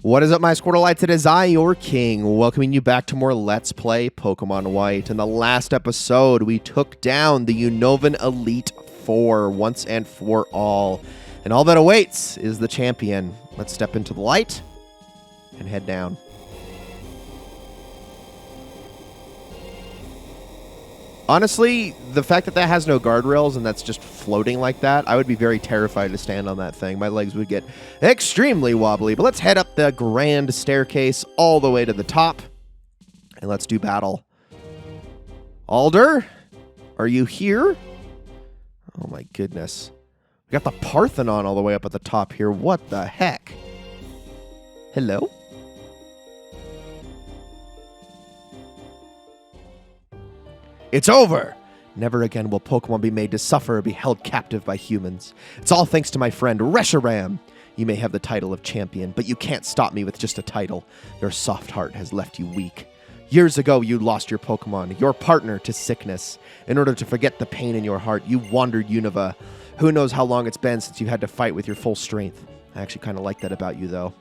What is up, my Squirtleites? It is I, your king, welcoming you back to more Let's Play Pokemon White. In the last episode, we took down the Unnovan Elite Four once and for all. And all that awaits is the champion. Let's step into the light and head down. Honestly, the fact that that has no guardrails and that's just floating like that, I would be very terrified to stand on that thing. My legs would get extremely wobbly. But let's head up the grand staircase all the way to the top, and let's do battle. Alder, are you here? Oh my goodness. We got the Parthenon all the way up at the top here. What the heck? Hello? It's over! Never again will Pokemon be made to suffer or be held captive by humans. It's all thanks to my friend Reshiram. You may have the title of champion, but you can't stop me with just a title. Your soft heart has left you weak. Years ago, you lost your Pokemon, your partner, to sickness. In order to forget the pain in your heart, you wandered Unova. Who knows how long it's been since you had to fight with your full strength. I actually kind of like that about you, though.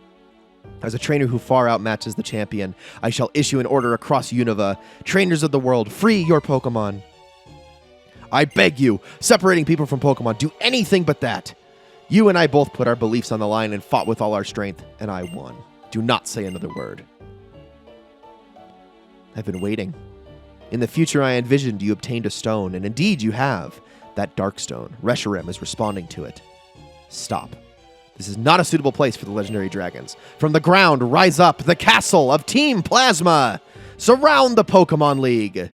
As a trainer who far outmatches the champion, I shall issue an order across Unova. Trainers of the world, free your Pokemon. I beg you, separating people from Pokemon, do anything but that. You and I both put our beliefs on the line and fought with all our strength, and I won. Do not say another word. I've been waiting. In the future, I envisioned you obtained a stone, and indeed you have. That dark stone. Reshiram is responding to it. Stop. This is not a suitable place for the legendary dragons. From the ground, rise up, the castle of Team Plasma! Surround the Pokemon League!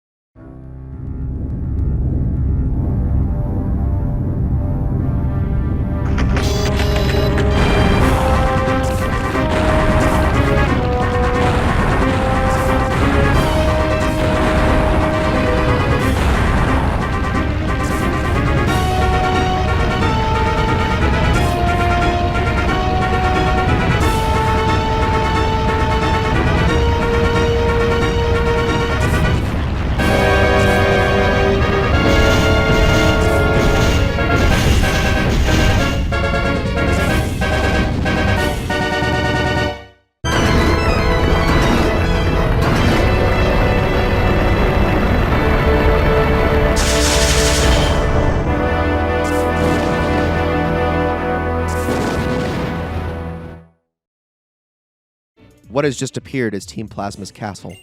What has just appeared is Team Plasma's castle.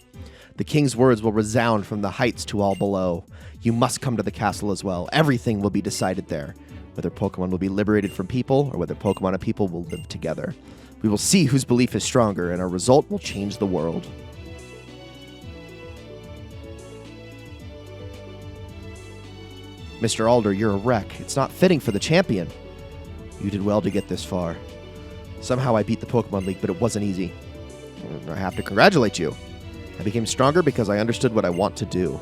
The king's words will resound from the heights to all below. You must come to the castle as well. Everything will be decided there. Whether Pokemon will be liberated from people, or whether Pokemon and people will live together. We will see whose belief is stronger, and our result will change the world. Mr. Alder, you're a wreck. It's not fitting for the champion. You did well to get this far. Somehow I beat the Pokemon League, but it wasn't easy. I have to congratulate you. I became stronger because I understood what I want to do.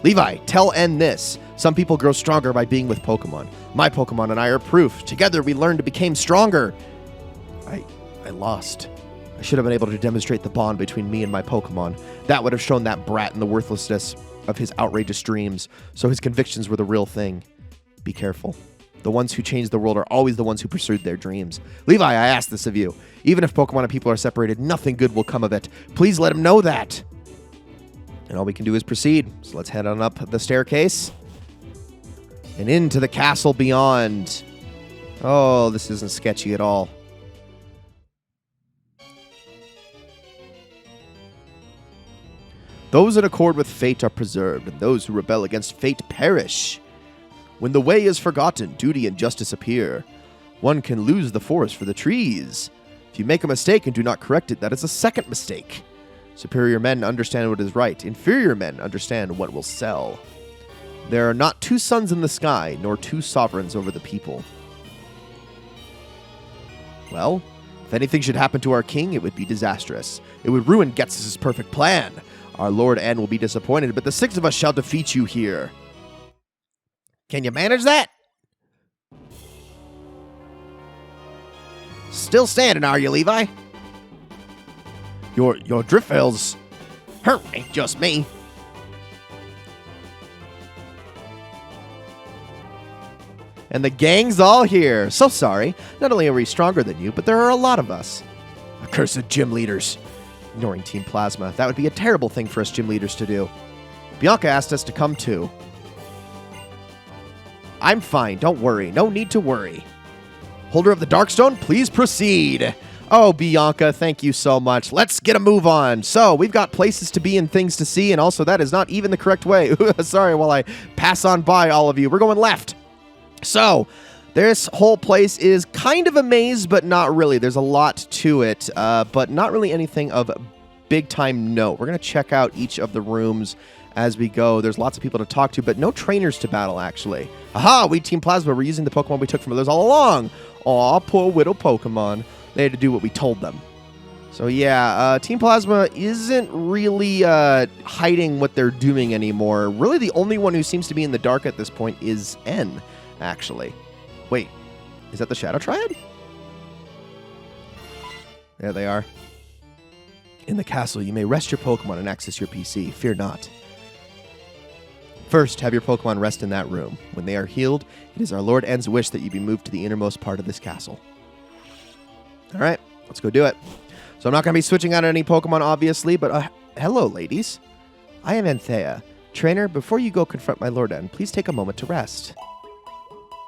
Levi, tell N this. Some people grow stronger by being with Pokemon. My Pokemon and I are proof. Together we learned to become stronger. I lost. I should have been able to demonstrate the bond between me and my Pokemon. That would have shown that brat in the worthlessness of his outrageous dreams, so his convictions were the real thing. Be careful. The ones who change the world are always the ones who pursued their dreams. Levi, I ask this of you. Even if Pokemon and people are separated, nothing good will come of it. Please let him know that. And all we can do is proceed. So let's head on up the staircase and into the castle beyond. Oh, this isn't sketchy at all. Those in accord with fate are preserved, and those who rebel against fate perish. When the way is forgotten, duty and justice appear. One can lose the forest for the trees. If you make a mistake and do not correct it, that is a second mistake. Superior men understand what is right. Inferior men understand what will sell. There are not two suns in the sky, nor two sovereigns over the people. Well, if anything should happen to our king, it would be disastrous. It would ruin Ghetsis' perfect plan. Our Lord N will be disappointed, but the six of us shall defeat you here. Can you manage that? Still standing, are you, Levi? Your Driffails hurt me, just me. And the gang's all here. So sorry. Not only are we stronger than you, but there are a lot of us. Accursed gym leaders. Ignoring Team Plasma. That would be a terrible thing for us gym leaders to do. Bianca asked us to come too. I'm fine. Don't worry. No need to worry. Holder of the Darkstone, please proceed. Oh, Bianca, thank you so much. Let's get a move on. So, we've got places to be and things to see, and also that is not even the correct way. Sorry while I pass on by all of you. We're going left. So, this whole place is kind of a maze, but not really. There's a lot to it, but not really anything of big time note. We're going to check out each of the rooms as we go. There's lots of people to talk to, but no trainers to battle, actually. Aha! We Team Plasma were using the Pokemon we took from others all along. Aw, poor widow Pokemon. They had to do what we told them. So yeah, Team Plasma isn't really hiding what they're doing anymore. Really, the only one who seems to be in the dark at this point is N, actually. Wait, is that the Shadow Triad? There they are. In the castle, you may rest your Pokemon and access your PC. Fear not. First, have your Pokemon rest in that room. When they are healed, it is our Lord N's wish that you be moved to the innermost part of this castle. All right, let's go do it. So I'm not going to be switching out any Pokemon, obviously, but hello, ladies. I am Anthea. Trainer, before you go confront my Lord N, please take a moment to rest.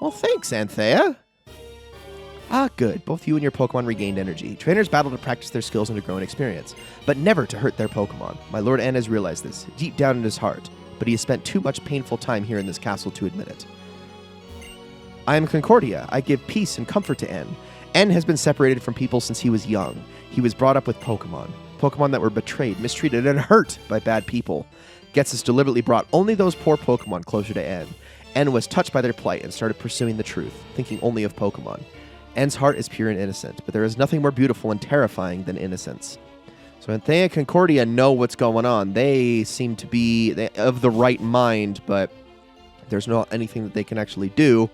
Well, thanks, Anthea. Ah, good. Both you and your Pokemon regained energy. Trainers battle to practice their skills and to grow in experience, but never to hurt their Pokemon. My Lord N has realized this, deep down in his heart, but he has spent too much painful time here in this castle to admit it. I am Concordia. I give peace and comfort to N. N has been separated from people since he was young. He was brought up with Pokemon. Pokemon that were betrayed, mistreated, and hurt by bad people. Getsus deliberately brought only those poor Pokemon closer to N. N was touched by their plight and started pursuing the truth, thinking only of Pokemon. N's heart is pure and innocent, but there is nothing more beautiful and terrifying than innocence. So Anthea and Concordia know what's going on. They seem to be of the right mind, but there's not anything that they can actually do.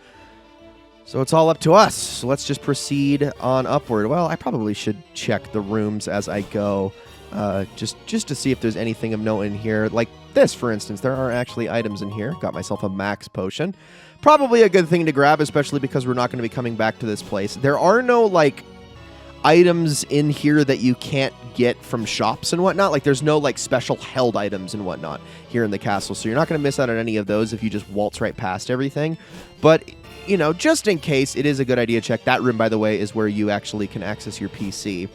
So it's all up to us. So let's just proceed on upward. Well, I probably should check the rooms as I go, just to see if there's anything of note in here. Like this, for instance, there are actually items in here. Got myself a max potion. Probably a good thing to grab, especially because we're not going to be coming back to this place. There are no, like, items in here that you can't get from shops and whatnot. Like, there's no, like, special held items and whatnot here in the castle. So you're not going to miss out on any of those if you just waltz right past everything. But, you know, just in case, it is a good idea to check. That room, by the way, is where you actually can access your PC.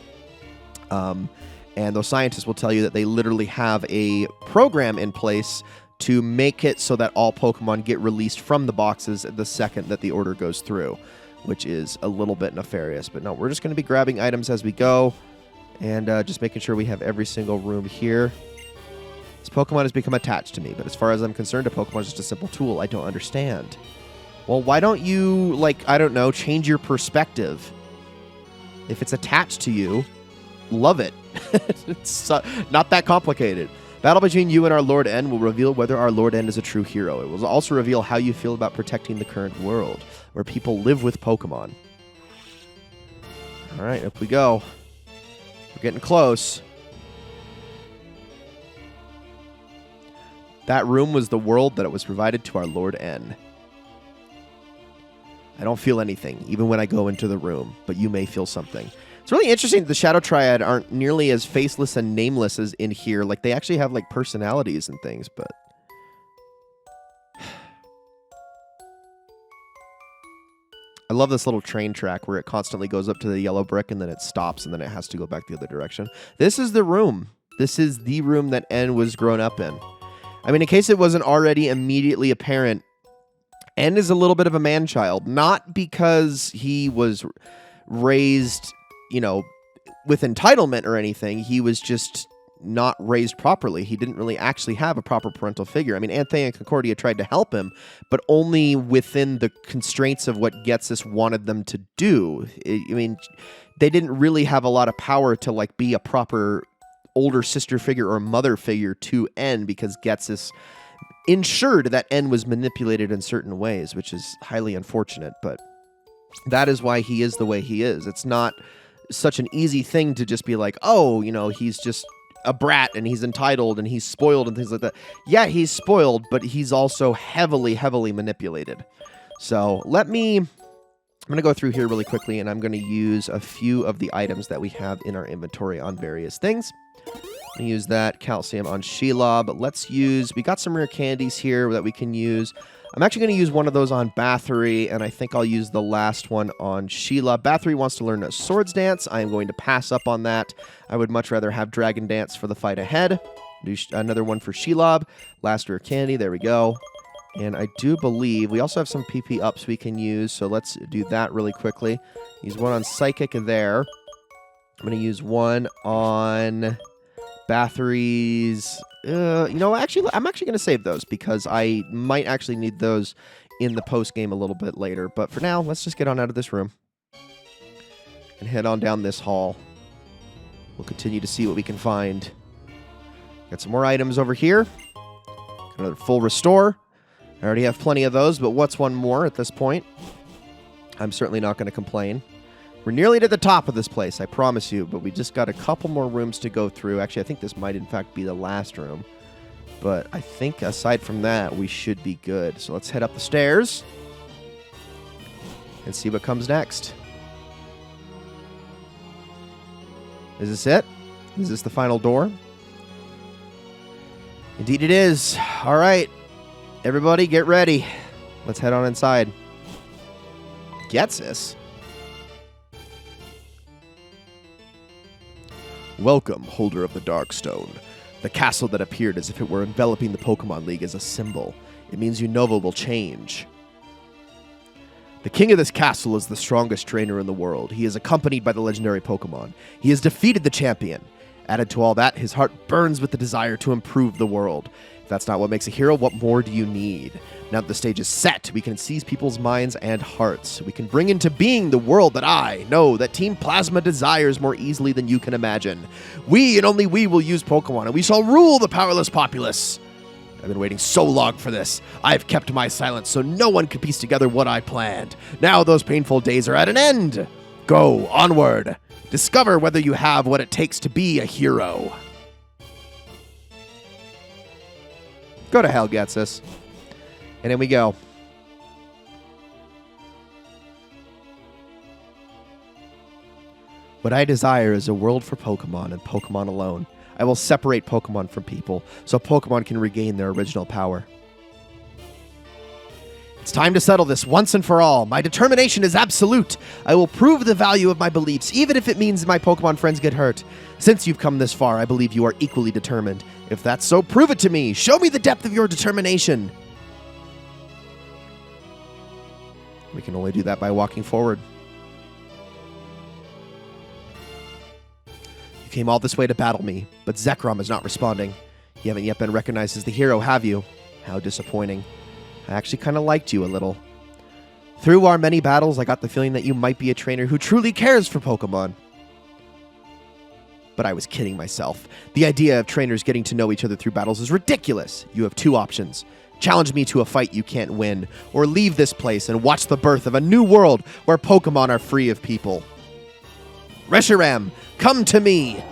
And those scientists will tell you that they literally have a program in place to make it so that all Pokemon get released from the boxes the second that the order goes through, which is a little bit nefarious. But no, we're just going to be grabbing items as we go and just making sure we have every single room here. This Pokemon has become attached to me, but as far as I'm concerned, a Pokemon is just a simple tool. I don't understand. Well, why don't you, like, I don't know, change your perspective? If it's attached to you, love it. It's not that complicated. Battle between you and our Lord N will reveal whether our Lord N is a true hero. It will also reveal how you feel about protecting the current world, where people live with Pokemon. All right, up we go. We're getting close. That room was the world that it was provided to our Lord N. I don't feel anything, even when I go into the room, but you may feel something. It's really interesting that the Shadow Triad aren't nearly as faceless and nameless as in here. Like, they actually have, like, personalities and things, but... I love this little train track where it constantly goes up to the yellow brick and then it stops and then it has to go back the other direction. This is the room. This is the room that N was grown up in. I mean, in case it wasn't already immediately apparent, N is a little bit of a man-child. Not because he was raised, you know, with entitlement or anything. He was just not raised properly. He didn't really actually have a proper parental figure. I mean, Anthea and Concordia tried to help him, but only within the constraints of what Getsus wanted them to do. I mean, they didn't really have a lot of power to, like, be a proper older sister figure or mother figure to N, because Getsus ensured that N was manipulated in certain ways, which is highly unfortunate, but that is why he is the way he is. It's not such an easy thing to just be like, oh, you know, he's just a brat and he's entitled and he's spoiled and things like that. Yeah, he's spoiled, but he's also heavily, heavily manipulated. So let me I'm going to go through here really quickly, and I'm going to use a few of the items that we have in our inventory on various things. I'm going to use that calcium on Shelob. Let's use... We got some rare candies here that we can use. I'm actually going to use one of those on Bathory, and I think I'll use the last one on Sheila. Bathory wants to learn a Swords Dance. I am going to pass up on that. I would much rather have Dragon Dance for the fight ahead. Do another one for Shelob. Last rare candy. There we go. And I do believe we also have some PP ups we can use, so let's do that really quickly. Use one on Psychic there. I'm going to use one on Bathory's... actually, I'm actually going to save those because I might actually need those in the post-game a little bit later. But for now, let's just get on out of this room and head on down this hall. We'll continue to see what we can find. Got some more items over here. Got another full restore. I already have plenty of those, but what's one more at this point? I'm certainly not going to complain. We're nearly to the top of this place, I promise you, but we just got a couple more rooms to go through. Actually, I think this might, in fact, be the last room. But I think, aside from that, we should be good. So let's head up the stairs and see what comes next. Is this it? Is this the final door? Indeed it is. All right. Everybody, get ready. Let's head on inside. Gets this. Welcome, holder of the Darkstone. The castle that appeared as if it were enveloping the Pokémon League is a symbol. It means Unova will change. The king of this castle is the strongest trainer in the world. He is accompanied by the legendary Pokémon. He has defeated the champion. Added to all that, his heart burns with the desire to improve the world. If that's not what makes a hero, what more do you need? Now that the stage is set, we can seize people's minds and hearts. We can bring into being the world that I know that Team Plasma desires more easily than you can imagine. We and only we will use Pokemon, and we shall rule the powerless populace. I've been waiting so long for this. I've kept my silence so no one could piece together what I planned. Now those painful days are at an end. Go, onward. Discover whether you have what it takes to be a hero. Go to hell, Getsus. And in we go. What I desire is a world for Pokemon and Pokemon alone. I will separate Pokemon from people so Pokemon can regain their original power. It's time to settle this once and for all. My determination is absolute. I will prove the value of my beliefs, even if it means my Pokemon friends get hurt. Since you've come this far, I believe you are equally determined. If that's so, prove it to me. Show me the depth of your determination. We can only do that by walking forward. You came all this way to battle me, but Zekrom is not responding. You haven't yet been recognized as the hero, have you? How disappointing. I actually kind of liked you a little. Through our many battles, I got the feeling that you might be a trainer who truly cares for Pokemon. But I was kidding myself. The idea of trainers getting to know each other through battles is ridiculous. You have two options. Challenge me to a fight you can't win, or leave this place and watch the birth of a new world where Pokemon are free of people. Reshiram, come to me!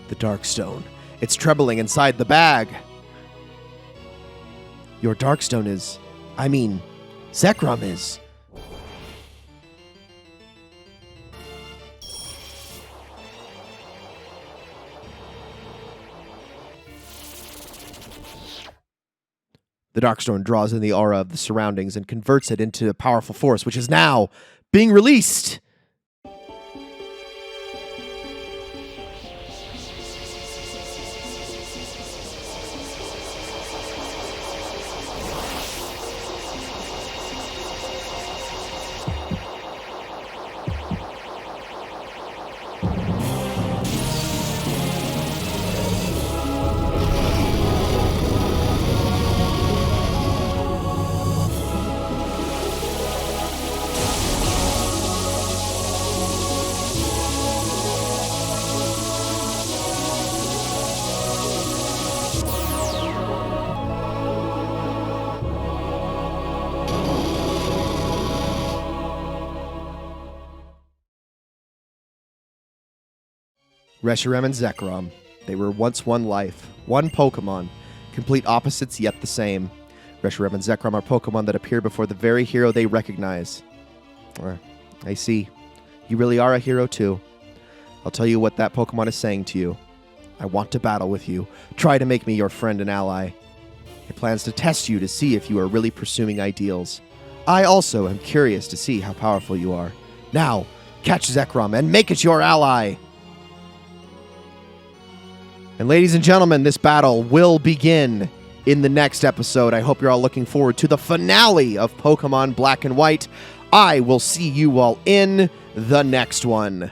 The Darkstone. It's troubling inside the bag. Your Darkstone is... Zekrom is... The Darkstone draws in the aura of the surroundings and converts it into a powerful force, which is now being released. Reshiram and Zekrom. They were once one life, one Pokemon, complete opposites yet the same. Reshiram and Zekrom are Pokemon that appear before the very hero they recognize. I see. You really are a hero too. I'll tell you what that Pokemon is saying to you. I want to battle with you. Try to make me your friend and ally. It plans to test you to see if you are really pursuing ideals. I also am curious to see how powerful you are. Now, catch Zekrom and make it your ally! And ladies and gentlemen, this battle will begin in the next episode. I hope you're all looking forward to the finale of Pokemon Black and White. I will see you all in the next one.